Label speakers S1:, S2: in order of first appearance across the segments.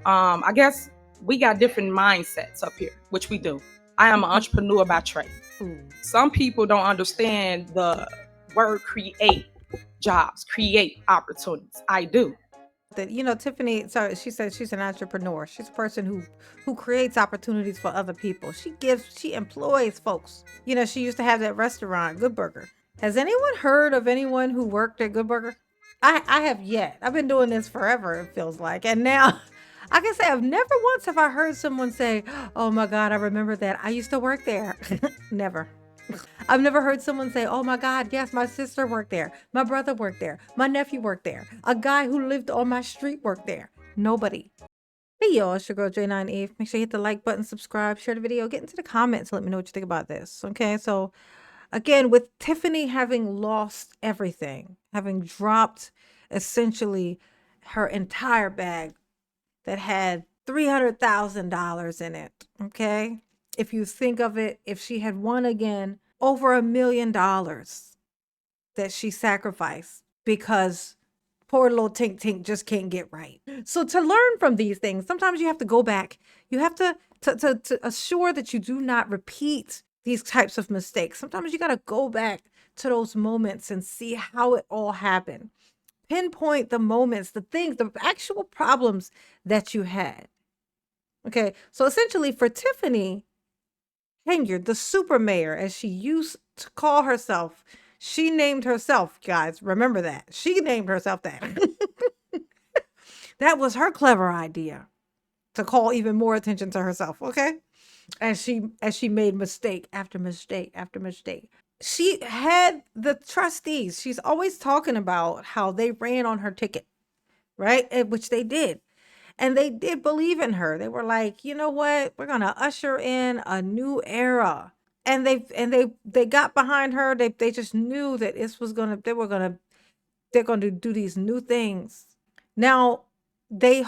S1: I guess we got different mindsets up here, which we do. I am an entrepreneur by trade. Some people don't understand the word create jobs, create opportunities. I do.
S2: That Tiffany, sorry, she said she's an entrepreneur. She's a person who creates opportunities for other people. She employs folks. She used to have that restaurant, Good Burger. Has anyone heard of anyone who worked at Good Burger? I have yet. I've been doing this forever, it feels like. And now I can say I've never once have I heard someone say, "Oh my God, I remember that. I used to work there." Never. I've never heard someone say, "Oh my God, yes, my sister worked there. My brother worked there. My nephew worked there. A guy who lived on my street worked there." Nobody. Hey y'all, it's your girl J9 Eve. Make sure you hit the like button, subscribe, share the video, get into the comments, let me know what you think about this. Okay, so again, with Tiffany having lost everything, having dropped essentially her entire bag that had $300,000 in it. Okay, if you think of it, if she had won again, over $1 million that she sacrificed because poor little Tink Tink just can't get right. So to learn from these things, sometimes you have to go back. You have to assure that you do not repeat these types of mistakes. Sometimes you got to go back to those moments and see how it all happened. Pinpoint the moments, the things, the actual problems that you had. Okay, so essentially for Tiffany Henyard, the super mayor, as she used to call herself, she named herself, guys. Remember that. She named herself that. That was her clever idea to call even more attention to herself, okay? As she made mistake after mistake after mistake. She had the trustees. She's always talking about how they ran on her ticket, right? Which they did. And they did believe in her. They were like, you know what? We're gonna usher in a new era. And they got behind her. They just knew that this was gonna they're gonna do these new things. Now they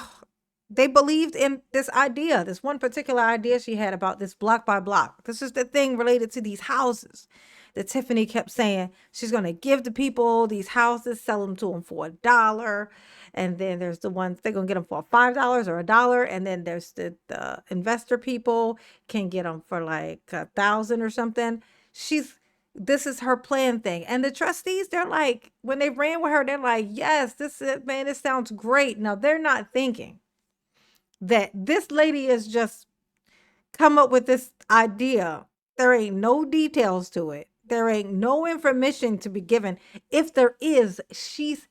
S2: they believed in this idea, this one particular idea she had about this block by block. This is the thing related to these houses that Tiffany kept saying she's going to give the people these houses, sell them to them for $1. And then there's the ones they're going to get them for $5 or $1. And then there's the investor people can get them for like 1,000 or something. This is her plan thing. And the trustees, they're like, when they ran with her, they're like, yes, this sounds great. Now they're not thinking that this lady is just come up with this idea. There ain't no details to it. There ain't no information to be given. If there is, she's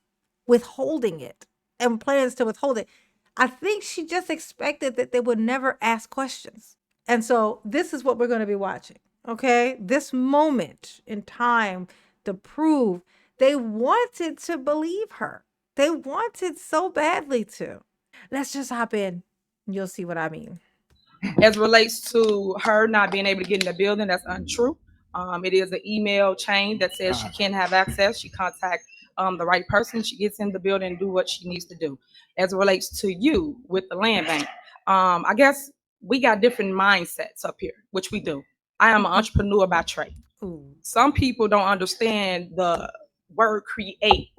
S2: withholding it and plans to withhold it. I think she just expected that they would never ask questions. And so this is what we're going to be watching. Okay? This moment in time to prove they wanted to believe her. They wanted so badly to. Let's just hop in. You'll see what I mean.
S1: As relates to her not being able to get in the building, that's untrue. It is an email chain that says she can't have access. She contacts the right person. She gets in the building and do what she needs to do. As it relates to you with the land bank, I guess we got different mindsets up here, which we do. I am an entrepreneur by trade.
S2: Ooh.
S1: Some people don't understand the word create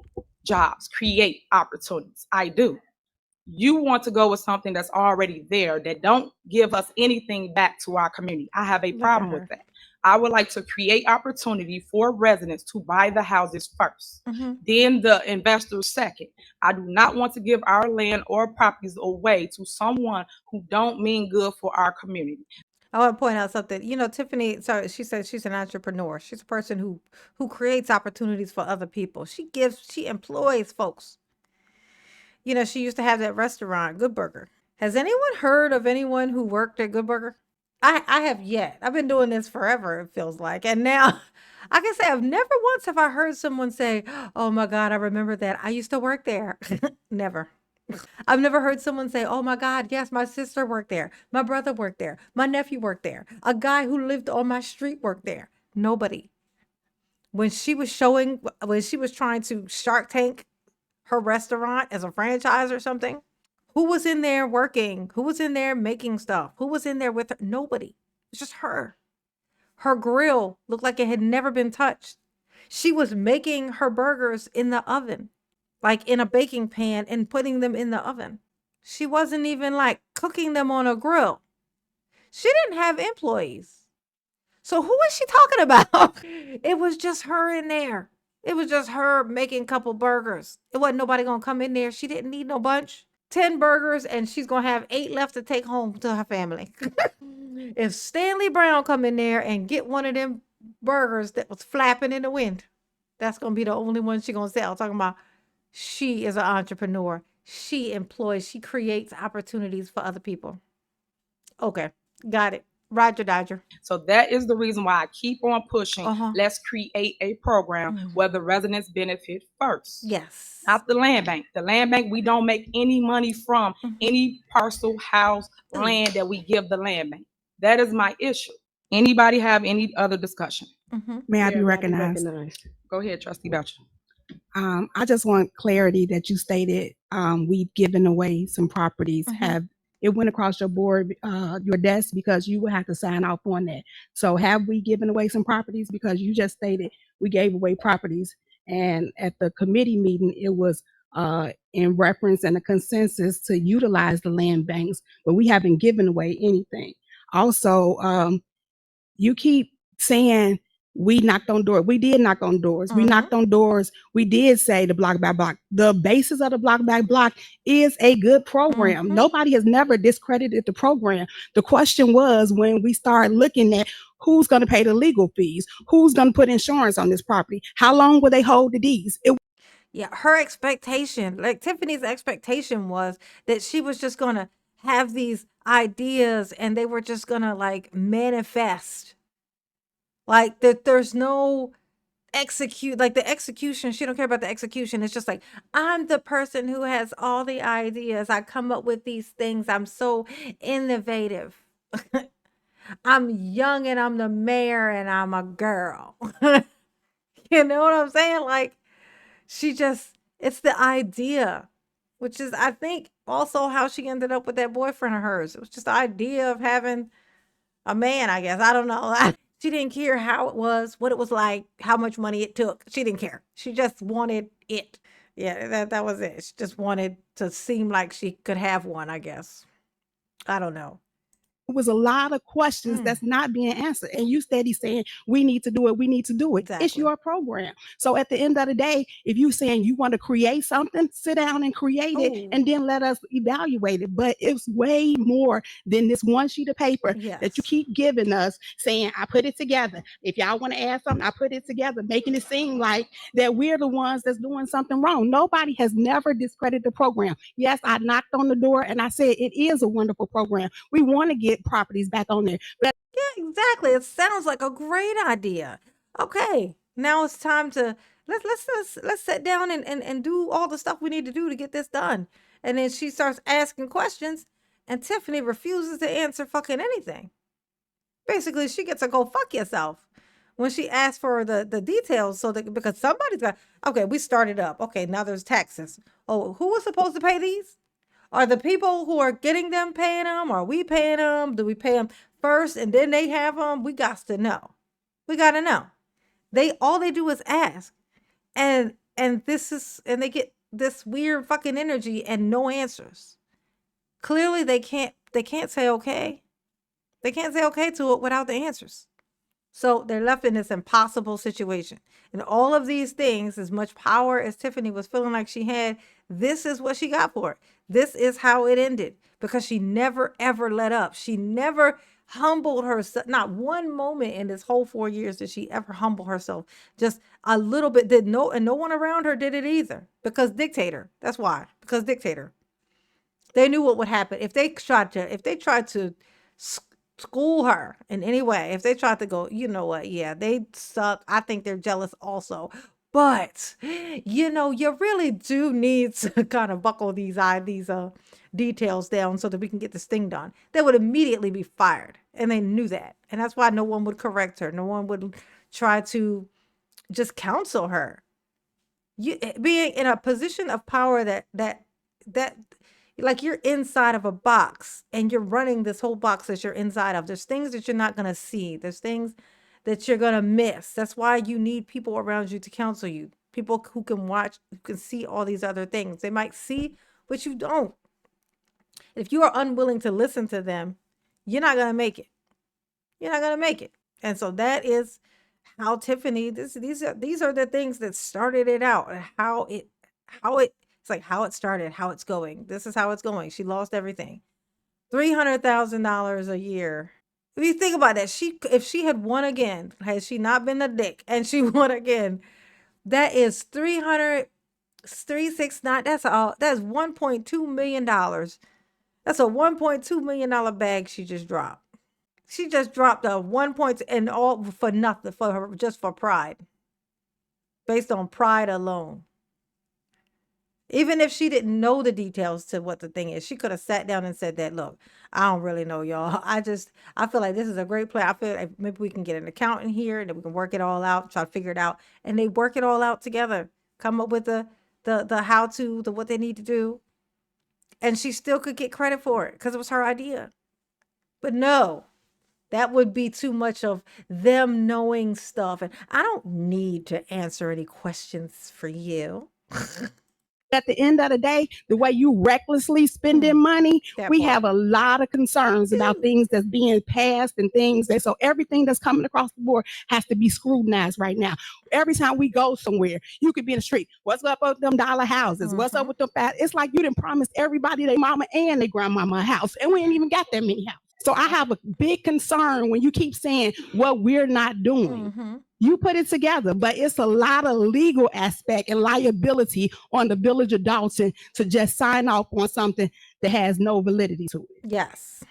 S1: jobs, create opportunities. I do. You want to go with something that's already there that don't give us anything back to our community. I have a
S2: Look at
S1: problem with
S2: her.
S1: that. I would like to create opportunity for residents to buy the houses 1st, then the investors second. I do not want to give our land or properties away to someone who don't mean good for our community.
S2: I want to point out something. Tiffany, sorry, she said she's an entrepreneur. She's a person who creates opportunities for other people. She employs folks. She used to have that restaurant, Good Burger. Has anyone heard of anyone who worked at Good Burger? I have yet. I've been doing this forever, it feels like. And now I can say I've never once have I heard someone say, "Oh my God, I remember that. I used to work there." Never. I've never heard someone say, "Oh my God, yes, my sister worked there. My brother worked there. My nephew worked there. A guy who lived on my street worked there." Nobody. When she was trying to Shark Tank her restaurant as a franchise or something, who was in there working? Who was in there making stuff? Who was in there with her? Nobody. It's just her. Her grill looked like it had never been touched. She was making her burgers in the oven, like in a baking pan and putting them in the oven. She wasn't even like cooking them on a grill. She didn't have employees. So who is she talking about? It was just her in there. It was just her making a couple burgers. It wasn't nobody gonna come in there. She didn't need no bunch. 10 burgers and she's gonna have 8 left to take home to her family. If Stanley Brown come in there and get one of them burgers that was flapping in the wind, that's gonna be the only one she gonna sell. Talking about she is an entrepreneur. She employs, she creates opportunities for other people. Okay, got it. Roger Dodger.
S1: So that is the reason why I keep on pushing.
S2: Uh-huh.
S1: Let's create a program where the residents benefit first.
S2: Yes.
S1: Not the land bank. The land bank, we don't make any money from any parcel, house, land that we give the land bank. That is my issue. Anybody have any other discussion?
S3: May I be recognized?
S1: Go ahead, Trustee Belcher.
S3: I just want clarity that you stated we've given away some properties. Have it went across your board, your desk, because you would have to sign off on that. So have we given away some properties? Because you just stated we gave away properties, and at the committee meeting, it was in reference and a consensus to utilize the land banks, but we haven't given away anything. Also, you keep saying we knocked on doors. We did knock on doors. We knocked on doors. We did say the block by block. The basis of the block by block is a good program. Nobody has never discredited the program. The question was when we start looking at who's going to pay the legal fees, who's going to put insurance on this property, how long will they hold the deeds?
S2: Yeah, her expectation, like Tiffany's expectation was that she was just going to have these ideas and they were just going to like manifest. Like that there's no like the execution, she don't care about the execution. It's just like I'm the person who has all the ideas. I come up with these things. I'm so innovative. I'm young and I'm the mayor and I'm a girl. You know what I'm saying? Like it's the idea, which is I think also how she ended up with that boyfriend of hers. It was just the idea of having a man, I guess. I don't know. She didn't care how it was, what it was like, how much money it took. She didn't care. She just wanted it. Yeah, that was it. She just wanted to seem like she could have one, I guess. I don't know.
S3: It was a lot of questions that's not being answered. And you steady saying, we need to do it. We need to do it.
S2: Exactly.
S3: It's your program. So at the end of the day, if you saying you want to create something, sit down and create it and then let us evaluate it. But it's way more than this one sheet of paper that you keep giving us saying, I put it together. If y'all want to add something, I put it together, making it seem like that we're the ones that's doing something wrong. Nobody has never discredited the program. Yes, I knocked on the door and I said, it is a wonderful program. We want to get properties back on there. But
S2: yeah, exactly. It sounds like a great idea. Okay, now it's time to let's sit down and do all the stuff we need to do to get this done. And then she starts asking questions, and Tiffany refuses to answer fucking anything. Basically, she gets to go fuck yourself when she asks for the details. So that because somebody's got okay, we started up. Okay, now there's taxes. Oh, who was supposed to pay these? Are the people who are getting them paying them? Are we paying them? Do we pay them first and then they have them? We got to know. We got to know. All they do is ask, and they get this weird fucking energy and no answers. Clearly, they can't say okay. They can't say okay to it without the answers. So they're left in this impossible situation. And all of these things, as much power as Tiffany was feeling like she had, this is what she got for it. This is how it ended because she never, ever let up. She never humbled herself. Not one moment in this whole 4 years did she ever humble herself. Just a little bit and no one around her did it either because dictator. That's why, because dictator. They knew what would happen if they tried to school her in any way. If they tried to go, you know what? Yeah, they suck. I think they're jealous also. But you really do need to kind of buckle these details down so that we can get this thing done. They would immediately be fired, and they knew that, and that's why no one would correct her. No one would try to just counsel her. You being in a position of power that like you're inside of a box and you're running this whole box that you're inside of. There's things that you're not going to see. There's things that you're going to miss. That's why you need people around you to counsel you. People who can watch, who can see all these other things. They might see, but you don't. If you are unwilling to listen to them, you're not going to make it. You're not going to make it. And so that is how Tiffany, these are the things that started it out, and it's like how it started, how it's going. This is how it's going. She lost everything. $300,000 a year. If you think about that, if she had won again, had she not been a dick and she won again, that is 369. That's $1.2 million. That's a $1.2 million bag she just dropped. She just dropped a 1 point and all for nothing, for her, just for pride. Based on pride alone. Even if she didn't know the details to what the thing is, she could have sat down and said that, look, I don't really know, y'all. I feel like this is a great plan. I feel like maybe we can get an accountant here and then we can work it all out, try to figure it out. And they work it all out together. Come up with the how to, what they need to do. And she still could get credit for it because it was her idea. But no, that would be too much of them knowing stuff. And I don't need to answer any questions for you.
S3: At the end of the day, the way you recklessly spending money, we have a lot of concerns about things that's being passed and things that, so everything that's coming across the board has to be scrutinized right now. Every time we go somewhere, you could be in the street. What's up with them dollar houses? What's up with them? It's like you didn't promise everybody their mama and their grandmama a house, and we ain't even got that many houses. So I have a big concern when you keep saying what we're not doing. You put it together, but it's a lot of legal aspect and liability on the Village of Dalton to just sign off on something that has no validity to it.
S2: Yes,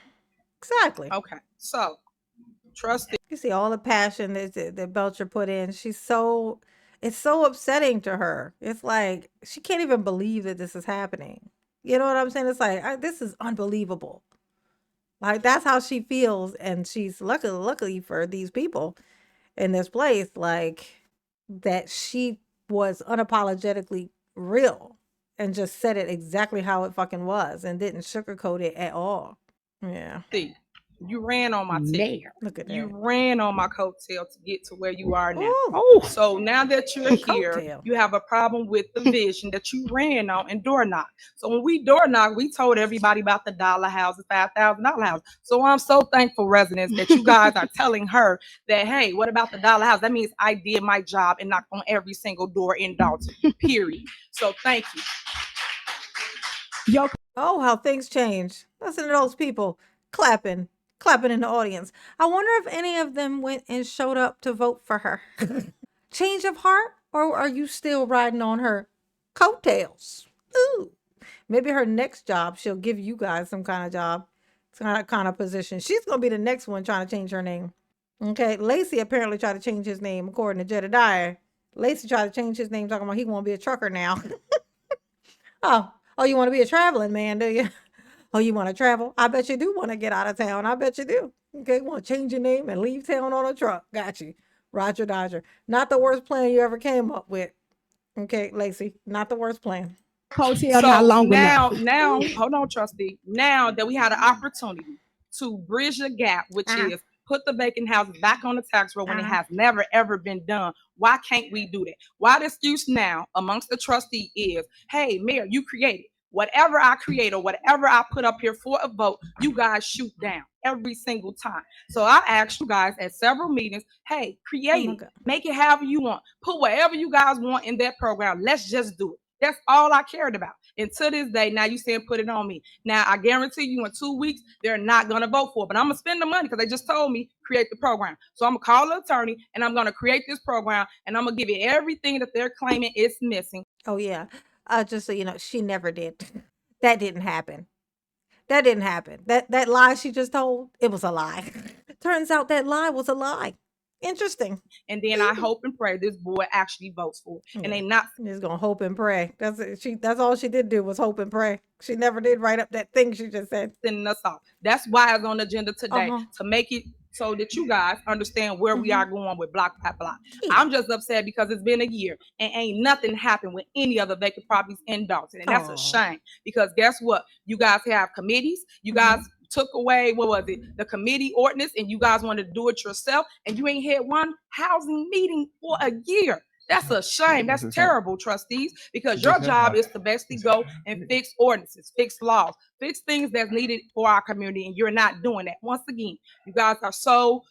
S2: exactly.
S1: Okay, so trustee.
S2: You see all the passion that Belcher put in. It's so upsetting to her. It's like she can't even believe that this is happening. You know what I'm saying? It's like, this is unbelievable. Like, that's how she feels, and she's luckily for these people in this place, like, that she was unapologetically real and just said it exactly how it fucking was and didn't sugarcoat it at all. Yeah.
S1: See, you ran on my tail.
S2: Look at that.
S1: You ran on my coattail to get to where you are now.
S2: Ooh.
S1: So now that you're here, you have a problem with the vision that you ran on and door knock. So when we door knock, we told everybody about the dollar houses, $5,000 house. So I'm so thankful, residents, that you guys are telling her that, hey, what about the dollar house? That means I did my job and knocked on every single door in Dalton, period. So thank you.
S2: Oh, how things change. Listen to those people clapping in the audience. I wonder if any of them went and showed up to vote for her. Change of heart? Or are you still riding on her coattails? Ooh. Maybe her next job, she'll give you guys some kind of job, some kind of position. She's going to be the next one trying to change her name. Okay, Lacey apparently tried to change his name, according to Jedediah. Lacey tried to change his name, talking about he want to be a trucker now. Oh, you want to be a traveling man, do you? Oh, you want to travel? I bet you do want to get out of town. I bet you do. Okay, you want to change your name and leave town on a truck. Got you. Roger Dodger. Not the worst plan you ever came up with. Okay, Lacey, not the worst plan.
S1: So now, hold on, trustee. Now that we had an opportunity to bridge the gap, which is put the vacant houses back on the tax roll when it has never, ever been done. Why can't we do that? Why the excuse now amongst the trustee is, hey, Mayor, you created. Whatever I create or whatever I put up here for a vote, you guys shoot down every single time. So I asked you guys at several meetings, hey, create it. Make it however you want. Put whatever you guys want in that program. Let's just do it. That's all I cared about. And to this day, now you saying put it on me. Now, I guarantee you in 2 weeks, they're not going to vote for it. But I'm going to spend the money because they just told me create the program. So I'm going to call the attorney and I'm going to create this program and I'm going to give you everything that they're claiming is missing.
S2: Oh, yeah. Just so you know, she never did. That didn't happen. That didn't happen. That lie she just told, it was a lie. Turns out that lie was a lie. Interesting.
S1: And then I hope and pray this board actually votes for it. And they not
S2: just gonna hope and pray. That's all she did do was hope and pray. She never did write up that thing she just said.
S1: Sending us off. That's why it's on the agenda today, to make it so that you guys understand where we are going with block by block. Yeah. I'm just upset because it's been a year and ain't nothing happened with any other vacant properties in Dalton. And that's a shame because guess what? You guys have committees. You guys took away, the committee ordinance, and you guys wanted to do it yourself, and you ain't had one housing meeting for a year. That's a shame. That's
S4: That's a shame.
S1: terrible, trustees, because
S4: It
S1: your
S4: just
S1: job
S4: happened.
S1: is to basically go and fix ordinances, fix laws, fix things that's needed for our community, and you're not doing that. Once again, you guys are so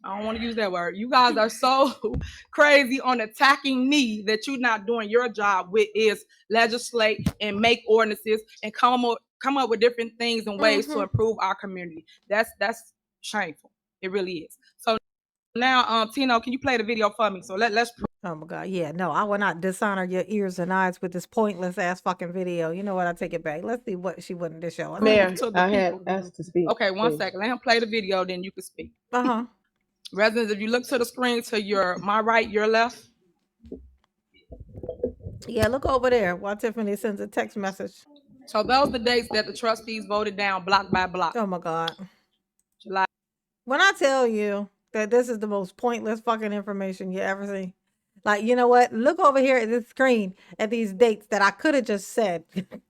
S1: I don't want to use that word. You guys are so crazy on attacking me that you're not doing your job, which is legislate and make ordinances and come up with different things and ways to improve our community. That's shameful. It really is. So now, Tino, can you play the video for me? So let's.
S2: Oh my God. Yeah, no, I will not dishonor your ears and eyes with this pointless ass fucking video. You know what? I take it back. Let's see what she wouldn't to show us.
S5: Mayor,
S1: To the
S5: I had
S1: people.
S5: asked to speak.
S1: Okay, one
S5: please.
S1: second. Let him play the video, then you can speak.
S2: Uh-huh.
S1: Residents, if you look to the screen to my right, your left.
S2: Yeah, look over there while Tiffany sends a text message.
S1: So those are the dates that the trustees voted down block by block.
S2: Oh my God.
S1: July.
S2: When I tell you that this is the most pointless fucking information you ever see, like, you know what? Look over here at this screen at these dates that I could have just said.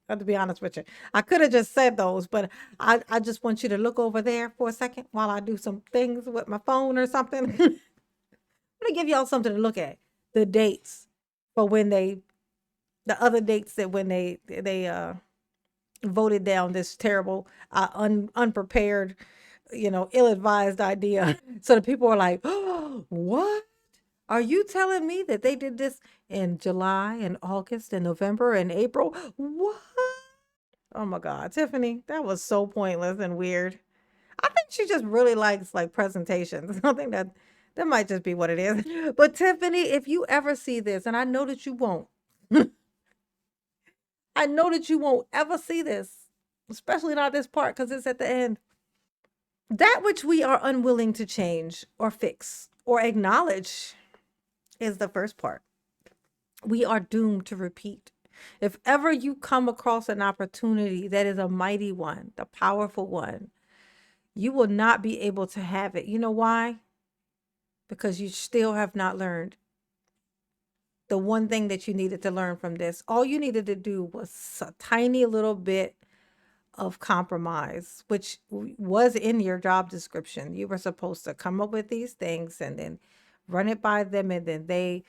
S2: To be honest with you, I could have just said those, but I just want you to look over there for a second while I do some things with my phone or something. I'm gonna give y'all something to look at. The dates for when the other dates that when they voted down this terrible, unprepared, ill-advised idea. So the people are like, oh, what? Are you telling me that they did this in July and August and November and April? What? Oh my God, Tiffany, that was so pointless and weird. I think she just really likes like presentations. I think that might just be what it is. But Tiffany, if you ever see this, and I know that you won't, I know that you won't ever see this, especially not this part because it's at the end. That which we are unwilling to change or fix or acknowledge is the first part. We are doomed to repeat. If ever you come across an opportunity that is a mighty one, the powerful one, you will not be able to have it. You know why? Because you still have not learned the one thing that you needed to learn from this. All you needed to do was a tiny little bit of compromise, which was in your job description. You were supposed to come up with these things and then run it by them, and then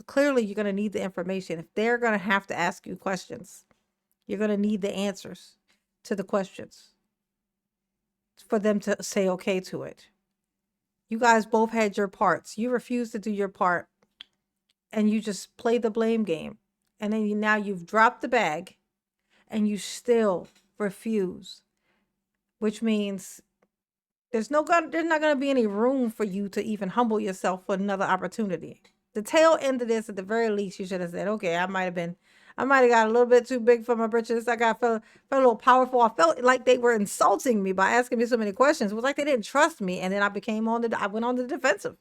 S2: clearly you're going to need the information. If they're going to have to ask you questions, you're going to need the answers to the questions for them to say okay to it. You guys both had your parts. You refused to do your part, and you just played the blame game. And then now you've dropped the bag, and you still refuse, which means there's not going to be any room for you to even humble yourself for another opportunity. The tail end of this, at the very least, you should have said, okay, I might have got a little bit too big for my britches. I felt a little powerful. I felt like they were insulting me by asking me so many questions. It was like they didn't trust me. And then I went on the defensive.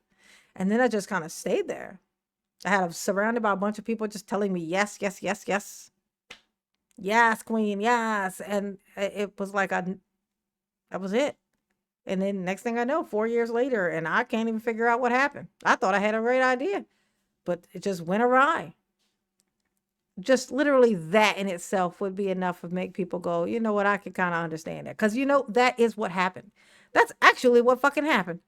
S2: And then I just kind of stayed there. I was surrounded by a bunch of people just telling me, yes, yes, yes, yes. Yes, queen, yes. And it was like that was it. And then next thing I know, 4 years later, and I can't even figure out what happened. I thought I had a great idea, but it just went awry. Just literally that in itself would be enough to make people go, you know what, I can kind of understand that. Because, that is what happened. That's actually what fucking happened.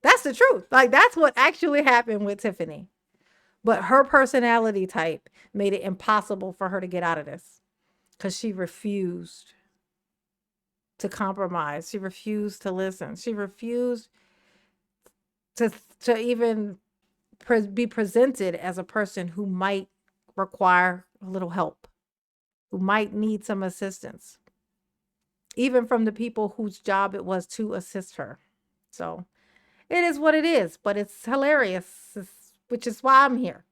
S2: That's the truth. Like, that's what actually happened with Tiffany. But her personality type made it impossible for her to get out of this because she refused to compromise. She refused to listen. She refused to even be presented as a person who might require a little help, who might need some assistance, even from the people whose job it was to assist her. So it is what it is, but it's hilarious, which is why I'm here.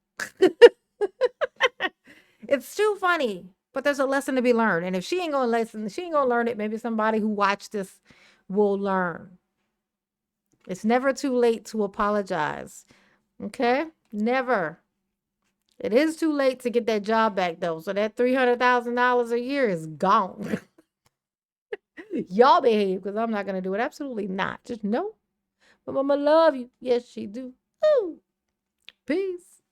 S2: It's too funny, but there's a lesson to be learned. And if she ain't gonna listen, she ain't gonna learn it. Maybe somebody who watched this will learn. It's never too late to apologize. Okay? Never. It is too late to get that job back, though. So that $300,000 a year is gone. Y'all behave, because I'm not going to do it. Absolutely not. Just no. But Mama love you. Yes, she do. Ooh. Peace.